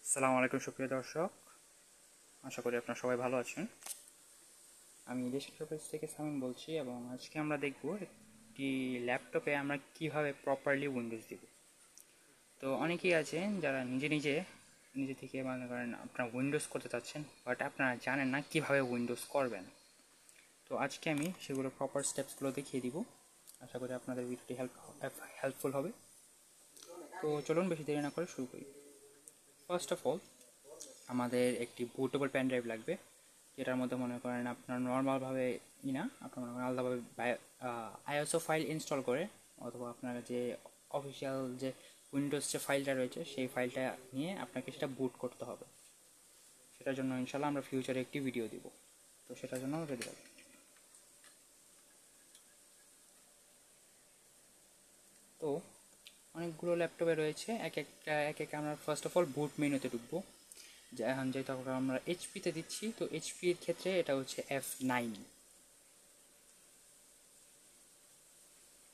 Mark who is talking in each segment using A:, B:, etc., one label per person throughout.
A: আসসালামু আলাইকুম সুপ্রিয় দর্শক, আশা করি আপনারা সবাই ভালো আছেন। আমি দেশ পেজ থেকে সামিন বলছি এবং আজকে আমরা দেখব একটি ল্যাপটপে আমরা কিভাবে প্রপারলি উইন্ডোজ দিব। তো অনেকেই আছেন যারা নিজে থেকে মনে করেন আপনারা উইন্ডোজ করতে চাচ্ছেন, বাট আপনারা জানেন না কিভাবে উইন্ডোজ করবেন। তো আজকে আমি সেগুলো প্রপার স্টেপসগুলো দেখিয়ে দিব। আশা করি আপনাদের ভিডিওটি হেল্পফুল হবে। তো চলুন বেশি দেরি না করে শুরু করি। ফার্স্ট অফ অল আমাদের একটি বুটেবল পেন ড্রাইভ লাগবে, যেটার মধ্যে মনে করেন আপনার নর্মালভাবে আপনার মনে করেন আলাদাভাবে আইএসও ফাইল ইনস্টল করে অথবা আপনার যে অফিসিয়াল যে উইন্ডোজ যে ফাইলটা রয়েছে সেই ফাইলটা নিয়ে আপনাকে সেটা বুট করতে হবে। সেটার জন্য ইনশাল্লাহ আমরা ফিউচারে একটি ভিডিও দিব, তো সেটার জন্য রেডি হবে। তো অনেকগুলো ল্যাপটপে রয়েছে, এক একটা আমরা ফার্স্ট অফ অল বুট মেনুতে ঢুকবো। যেহেতু আমরা এইচপিতে দিচ্ছি, তো এইচপির ক্ষেত্রে এটা হচ্ছে F9।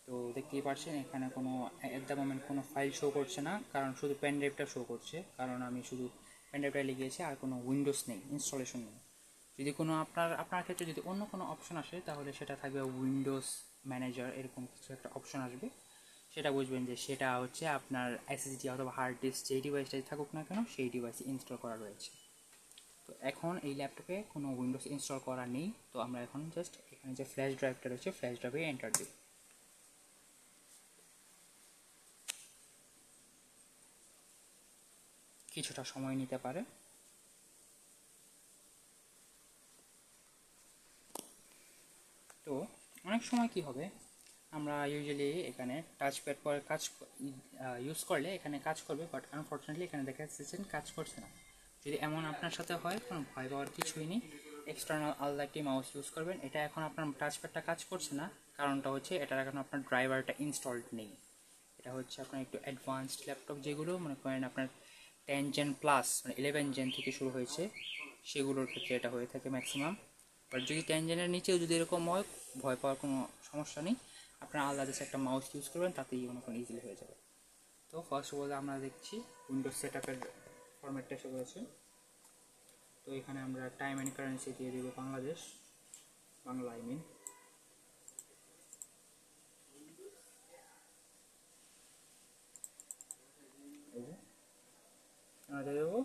A: তো দেখতেই পাচ্ছেন এখানে কোনো এট দ্য মোমেন্ট কোনো ফাইল শো করছে না, কারণ শুধু পেন ড্রাইভটা শো করছে, কারণ আমি শুধু পেন ড্রাইভটা লিখেছি, আর কোনো উইন্ডোজ নেই, ইনস্টলেশন নেই। যদি কোনো আপনার ক্ষেত্রে যদি অন্য কোনো অপশন আসে তাহলে সেটা থাকবে উইন্ডোজ ম্যানেজার, এরকম কিছু একটা অপশন আসবে। সেটা বুঝবেন যে সেটা হচ্ছে আপনার এসএসডি অথবা হার্ড ডিস্ক যেই ডিভাইসটাই থাকুক না কেন সেই ডিভাইসে ইনস্টল করা রয়েছে। তো এখন এই ল্যাপটপে কোনো উইন্ডোজ ইনস্টল করা নেই, তো আমরা এখন জাস্ট এখানে যে ফ্ল্যাশ ড্রাইভটা রয়েছে ফ্ল্যাশ ড্রাইভে এন্টার দিই। কিছুটা সময় নিতে পারে। তো অনেক সময় কি হবে, আমরা ইউজুয়ালি এখানে টাচপ্যাড করে ইউজ করলে এখানে কাজ করবে, বাট আনফর্চুনেটলি এখানে দেখা যাচ্ছে কাজ করছে না। যদি এমন আপনার সাথে হয়, কোনো ভয় পাওয়ার কিছুই নেই। এক্সটার্নাল আলাদা একটি মাউস ইউজ করবেন। এটা এখন আপনার টাচপ্যাডটা কাজ করছে না, কারণটা হচ্ছে এটার এখন আপনার ড্রাইভারটা ইনস্টলড নেই। এটা হচ্ছে আপনার একটু অ্যাডভান্সড ল্যাপটপ, যেগুলো মনে করেন আপনার 10 জেন প্লাস মানে 11 জেন থেকে শুরু হয়েছে, সেগুলোর ক্ষেত্রে এটা হয়ে থাকে ম্যাক্সিমাম। বাট যদি 10 জেনের নিচেও যদি এরকম হয়, ভয় পাওয়ার কোনো সমস্যা নেই। আপনারা আলাদা একটা মাউস ইউজ করবেন, তাতেই মনে করেন ইজিলি হয়ে যাবে। তো ফার্স্ট অফ অল আমরা দেখছি উইন্ডোজ সেট আপের ফরম্যাটটা এসে রয়েছে। তো এখানে আমরা টাইম অ্যান্ড কারেন্সি দিয়ে দিব বাংলাদেশ, বাংলা আই মিন। আমরা দিয়ে দেবো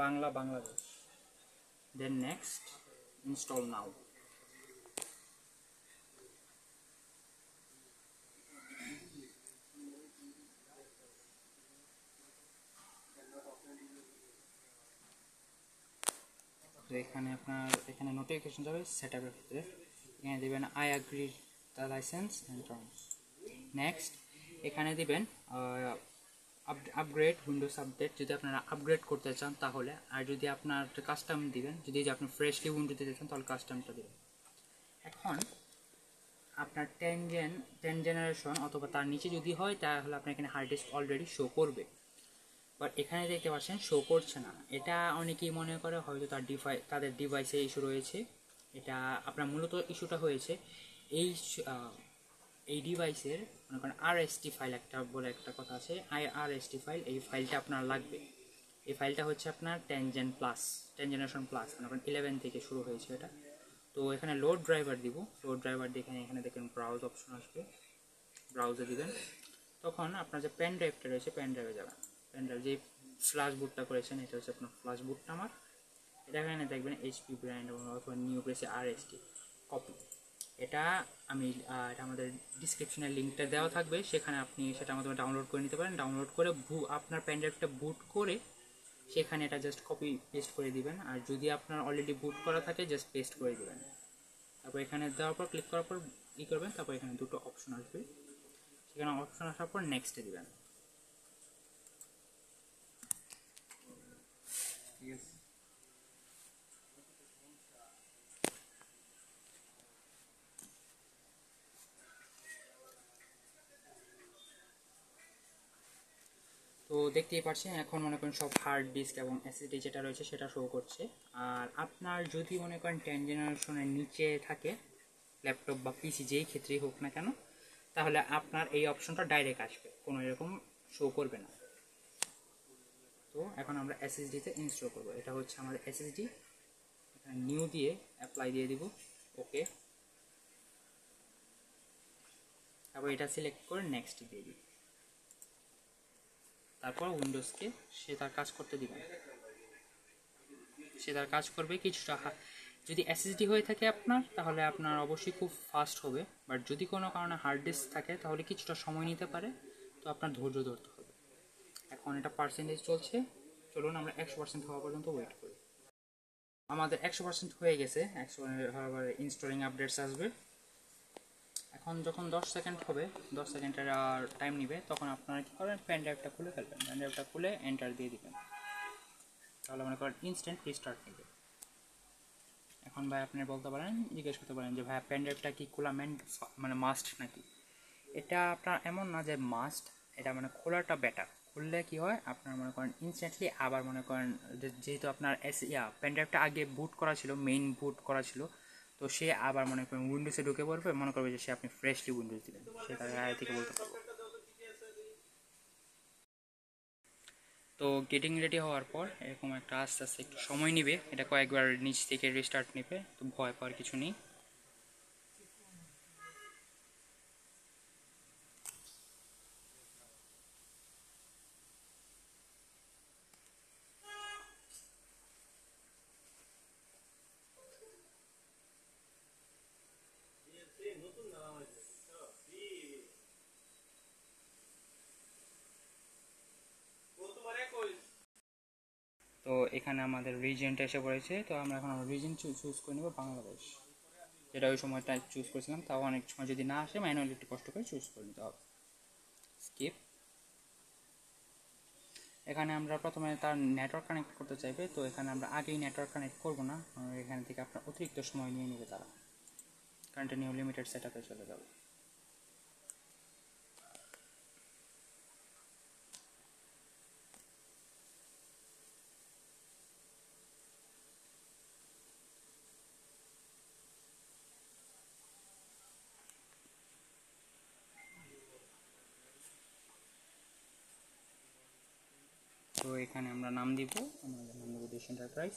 A: Bangladesh, then next, install now. তো এখানে নোটিফিকেশন যাবে সেট আপের ক্ষেত্রে, এখানে দেবেন I agree the licence and terms. Next এখানে দিবেন আপগ্রেড উইন্ডোজ আপডেট, যদি আপনারা আপগ্রেড করতে চান তাহলে। আর যদি আপনার কাস্টম দিবেন, যদি আপনি ফ্রেশলি উইন্ডোজ দিতে চান তাহলে কাস্টমটা দিবেন। এখন আপনার 10 জেনারেশন অথবা তার নিচে যদি হয় তাহলে আপনার এখানে হার্ড ডিস্ক অলরেডি শো করবে, বাট এখানে দেখতে পাচ্ছেন শো করছে না। এটা অনেকেই মনে করে হয়তো তাদের ডিভাইসে ইস্যু রয়েছে। এটা আপনার মূলত ইস্যুটা হয়েছে এই ডিভাইসের মনে করেন আরএসটি ফাইল বলে একটা কথা আছে, আরএসটি ফাইল। এই ফাইলটা আপনার লাগবে। এই ফাইলটা হচ্ছে আপনার 10 জেনারেশন প্লাস, মনে করেন 11 থেকে শুরু হয়েছে এটা। তো এখানে লোড ড্রাইভার দিব। লোড ড্রাইভার দেখেন, এখানে দেখেন ব্রাউজ অপশন আসবে, ব্রাউজে দিবেন। তখন আপনার যে পেন ড্রাইভটা রয়েছে পেন ড্রাইভে যাবেন। পেন ড্রাইভ যে ফ্ল্যাশ বুটটা করেছেন এটা হচ্ছে আপনার ফ্ল্যাশ বুটটা আমার। এটা এখানে দেখবেন এইচপি ব্র্যান্ড অথবা নিউ প্রেসে আরএসটি কপি। এটা এটা আমাদের ডিসক্রিপশনের লিঙ্কটা দেওয়া থাকবে, সেখানে আপনি সেটার মাধ্যমে ডাউনলোড করে নিতে পারেন। ডাউনলোড করে আপনার পেন ড্রাইভটা বুট করে সেখানে এটা জাস্ট কপি পেস্ট করে দিবেন। আর যদি আপনার অলরেডি বুট করা থাকে জাস্ট পেস্ট করে দিবেন। তারপর এখানে দেওয়ার পর ক্লিক করার পর করবেন, তারপর এখানে দুটো অপশন আসবে, সেখানে অপশন আসার পর নেক্সটে দিবেন। ঠিক আছে। তো দেখতেই পাচ্ছেন এখন মনে করেন সব হার্ড ডিস্ক এবং এসএসডি যেটা রয়েছে সেটা শো করছে। আর আপনার যদি মনে করেন 10 জেনারেশনের নিচে থাকে ল্যাপটপ বা পিসি যেই ক্ষেত্রেই হোক না কেন, তাহলে আপনার এই অপশনটা ডাইরেক্ট আসবে, কোনো এরকম শো করবে না। তো এখন আমরা এসএসডিতে ইনস্টল করব। এটা হচ্ছে আমাদের এসএসডি, এখানে নিউ দিয়ে অ্যাপ্লাই দিয়ে দিব, ওকে। তারপর এটা সিলেক্ট করে নেক্সট দিয়ে দিই, তারপর উইন্ডোজকে সে তার কাজ করতে দিবেন, সে তার কাজ করবে। কিছুটা যদি এসএসডি হয়ে থাকে আপনার, তাহলে আপনার অবশ্যই খুব ফাস্ট হবে, বাট যদি কোনো কারণে হার্ড ডিস্ক থাকে তাহলে কিছুটা সময় নিতে পারে, তো আপনার ধৈর্য ধরতে হবে। এখন এটা পার্সেন্টেজ চলছে, চলুন আমরা 100% হওয়া পর্যন্ত ওয়েট করি। আমাদের 100% হয়ে গেছে, 100% হওয়ার পরে ইনস্টলিং আপডেটস আসবে। এখন যখন 10 সেকেন্ড হবে, 10 সেকেন্ডের আর টাইম নেবে, তখন আপনারা কী করবেন, পেন ড্রাইভটা খুলে ফেলবেন, পেন ড্রাইভটা খুলে এন্টার দিয়ে দিবেন, তাহলে মনে করেন ইনস্ট্যান্ট রিস্টার্ট নেবে। এখন ভাই আপনি বলতে পারেন, জিজ্ঞেস করতে পারেন যে ভাই পেন ড্রাইভটা কি খোলা মানে মাস্ট নাকি? এটা আপনার এমন না যে মাস্ট, এটা মানে খোলাটা বেটার। খুললে কি হয়, আপনার মনে করেন ইনস্ট্যান্টলি আবার মনে করেন যেহেতু আপনার পেন ড্রাইভটা আগে বুট করা ছিল, মেইন বুট করা ছিল, তো সে আবার মনে করেন উইন্ডোজে ঢুকে পড়বে, মনে করবে যে সে আপনি ফ্রেশলি উইন্ডোজ দিলেন, সে তার আগে থেকে বলতে পারবো। তো গেটিং রেডি হওয়ার পর এরকম একটা আস্তে আস্তে একটু সময় নেবে, এটা কয়েকবার নিচ থেকে রিস্টার্ট নেবে, তো ভয় পাওয়ার কিছু নেই। তো এখানে আমাদের রিজিয়নটা এসে পড়েছে, তো আমরা এখন আমরা রিজিয়ন চুজ করে নেব বাংলাদেশ, যেটা ওই সময়টা চুজ করেছিলাম। তাও অনেক সময় যদি না আসে, ম্যানুয়ালি একটু কষ্ট করে চুজ করে নিতে হবে। স্কিপ। এখানে আমরা প্রথমে তার নেটওয়ার্ক কানেক্ট করতে চাইবে, তো এখানে আমরা আগেই নেটওয়ার্ক কানেক্ট করব না, এখান থেকে আপনার অতিরিক্ত সময় নিয়ে নেবে তারা, কন্টিনিউ লিমিটেড সেট আপে চলে যাবে। তো এখানে আমরা নাম দিব, আমাদের নাম দেব দেশ এন্টারপ্রাইজ।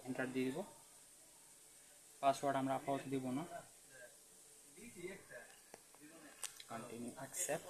A: এন্টার দিয়ে দিব। পাসওয়ার্ড আমরা আপাতত দিব না, কন্টিনিউ অ্যাকসেপ্ট।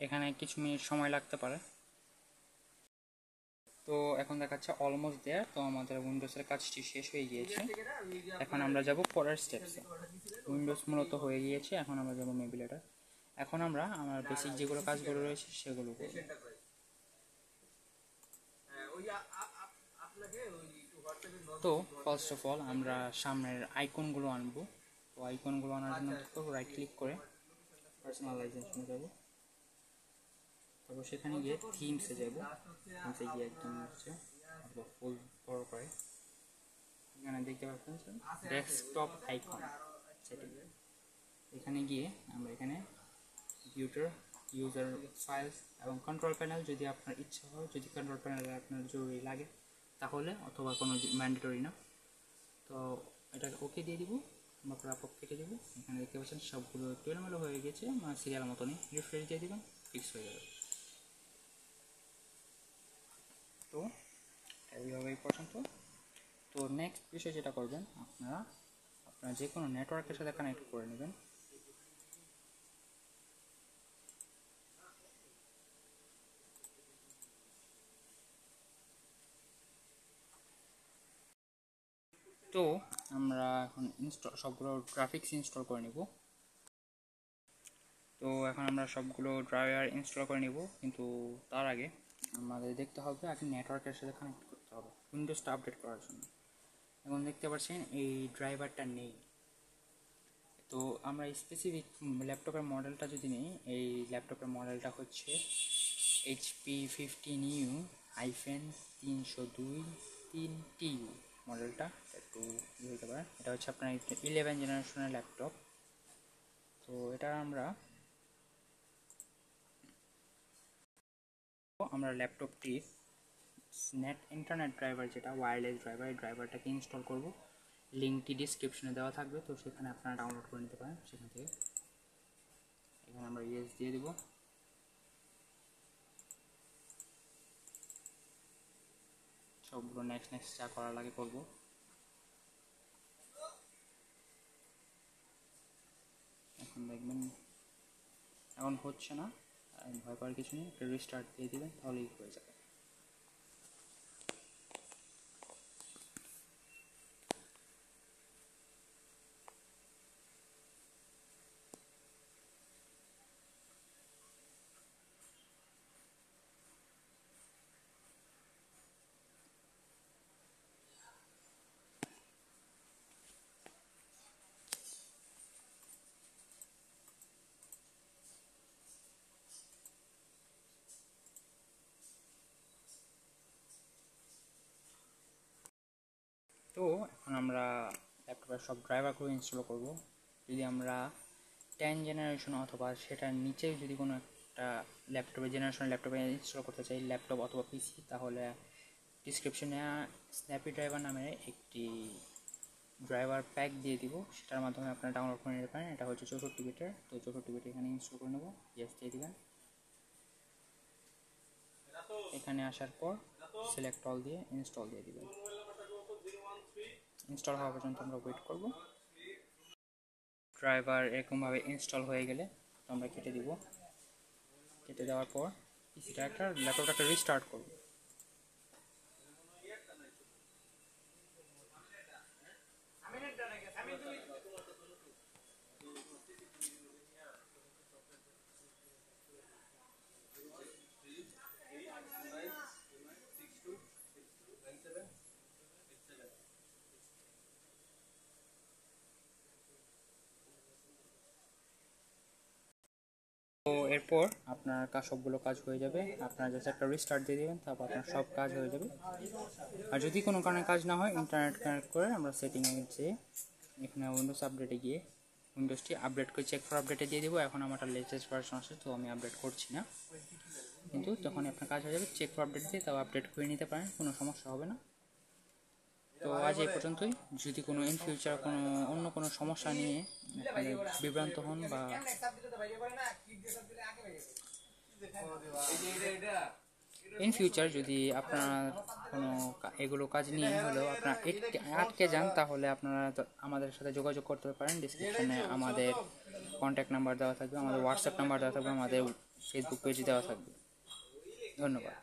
A: এখানে কিছু মিনিট সময় লাগতে পারে। তো এখন দেখাচ্ছে অলমোস্ট দেয়ার, তো আমাদের উইন্ডোজের কাজটি শেষ হয়ে গিয়েছে। এখন আমরা যাব পরের স্টেপসে। উইন্ডোজ মূলত হয়ে গিয়েছে, এখন আমরা যাব মেবিলেটার। এখন আমরা আমার বেসিক যেগুলো কাজগুলো রয়েছে সেগুলো করব। তো ফার্স্ট অফ অল আমরা সামনের আইকনগুলো আনবো। তো আইকনগুলো আনার জন্য রাইট ক্লিক করে পার্সোনালাইজেশনে যাব, তারপর সেখানে গিয়ে থিমসে যাব, থিমসে গিয়ে একদম হচ্ছে ফুল বড় করে এখানে দেখতে পাচ্ছেন ডেস্কটপ আইকন সেটিং, এখানে গিয়ে আমরা এখানে কম্পিউটার ইউজার ফাইলস এবং কন্ট্রোল প্যানেল যদি আপনার ইচ্ছা হয়, যদি কন্ট্রোল প্যানেল আপনার জরুরি লাগে তাহলে, অথবা কোনো ম্যান্ডেটরি না, তো এটা ওকে দিয়ে দিব। আমরা পপ কেটে দেবো, এখানে দেখতে পাচ্ছেন সবগুলো একটু এলোমেলো হয়ে গেছে, মানে সিরিয়াল মতনই। রিফ্রেশ দিয়ে দেবেন, ফিক্স হয়ে যাবে। তো এইভাবে এই পর্যন্ত। তো নেক্সট বিষয় যেটা করবেন, আপনারা যে কোনো নেটওয়ার্কের সাথে কানেক্ট করে নেবেন। তো আমরা এখন সবগুলো গ্রাফিক্স ইনস্টল করে নেব। তো এখন আমরা সবগুলো ড্রাইভার ইনস্টল করে নেব, কিন্তু তার আগে আমাদের দেখতে হবে আগে নেটওয়ার্কের সাথে কানেক্ট করতে হবে উইন্ডোজটা আপডেট করার জন্য। এখন দেখতে পাচ্ছেন এই ড্রাইভারটা নেই, তো আমরা স্পেসিফিক ল্যাপটপের মডেলটা যদি নিই, এই ল্যাপটপের মডেলটা হচ্ছে HP 15U-302-3TU মডেলটা। একটু বলতে পারেন, এটা হচ্ছে আপনার 11 জেনারেশনের ল্যাপটপ। তো এটা আমরা ল্যাপটপটির ইন্টারনেট ড্রাইভার, যেটা ওয়্যারলেস ড্রাইভার, এই ড্রাইভারটাকে ইনস্টল করব। লিঙ্কটি ডিসক্রিপশনে দেওয়া থাকবে, তো সেখানে আপনারা ডাউনলোড করে নিতে পারেন সেখান থেকে। এখানে আমরা ইয়েস দিয়ে দেব। সবগুলো নেক্সট যা করা লাগে করব। এখন দেখবেন এখন হচ্ছে না, ভয় পাওয়ার কিছু নেই, একটা রিস্টার্ট দিয়ে দেবেন তাহলেই হয়ে যাবে। তো এখন আমরা ল্যাপটপের সব ড্রাইভারগুলো ইনস্টল করব। যদি আমরা 10 জেনারেশন অথবা সেটার নিচে যদি কোনো একটা ল্যাপটপে ইনস্টল করতে চাই, ল্যাপটপ অথবা পিসি, তাহলে ডিসক্রিপশনে স্ন্যাপি ড্রাইভার নামে একটি ড্রাইভার প্যাক দিয়ে দিব, সেটার মাধ্যমে আপনারা ডাউনলোড করে নিতে পারেন। এটা হচ্ছে 64 বিটের। তো 64 বিট এখানে ইনস্টল করে নেব, ইয়েস দিয়ে দেবেন। এখানে আসার পর সিলেক্ট অল দিয়ে ইনস্টল দিয়ে দিবেন। ইনস্টল হওয়া পর্যন্ত আমরা ওয়েট করব। ড্রাইভার এরকমভাবে ইনস্টল হয়ে গেলে আমরা কেটে দিব। কেটে দেওয়ার পর ল্যাপটপটা রিস্টার্ট করব। তো এরপর আপনার সবগুলো কাজ হয়ে যাবে। আপনারা জাস্ট একটা রিস্টার্ট দিয়ে দেবেন, তারপর আপনার সব কাজ হয়ে যাবে। আর যদি কোনো কারণে কাজ না হয়, ইন্টারনেট কানেক্ট করে আমরা সেটিংয়ে যেয়ে এখানে উইন্ডোজ আপডেটে গিয়ে উইন্ডোজটি আপডেট করে চেক ফর আপডেটে দিয়ে দেবো। এখন আমার লেটেস্ট ভার্সন আছে, তো আমি আপডেট করছি না, কিন্তু যখন আপনার কাজ হয়ে যাবে চেক ফর আপডেট দিয়ে তাও আপডেট করে নিতে পারেন, কোনো সমস্যা হবে না। তো আজ এই পর্যন্তই। যদি কোনো ইন ফিউচার অন্য কোনো সমস্যা নিয়ে বিভ্রান্ত হন বা ইন ফিউচার যদি আপনারা কোনো এগুলো কাজ নিয়ে হলেও আপনারা আটকে যান, তাহলে আপনারা আমাদের সাথে যোগাযোগ করতে পারেন। ডিসক্রিপশনে আমাদের কন্ট্যাক্ট নাম্বার দেওয়া থাকবে, আমাদের হোয়াটসঅ্যাপ নাম্বার দেওয়া থাকবে, আমাদের ফেসবুক পেজ দেওয়া থাকবে। ধন্যবাদ।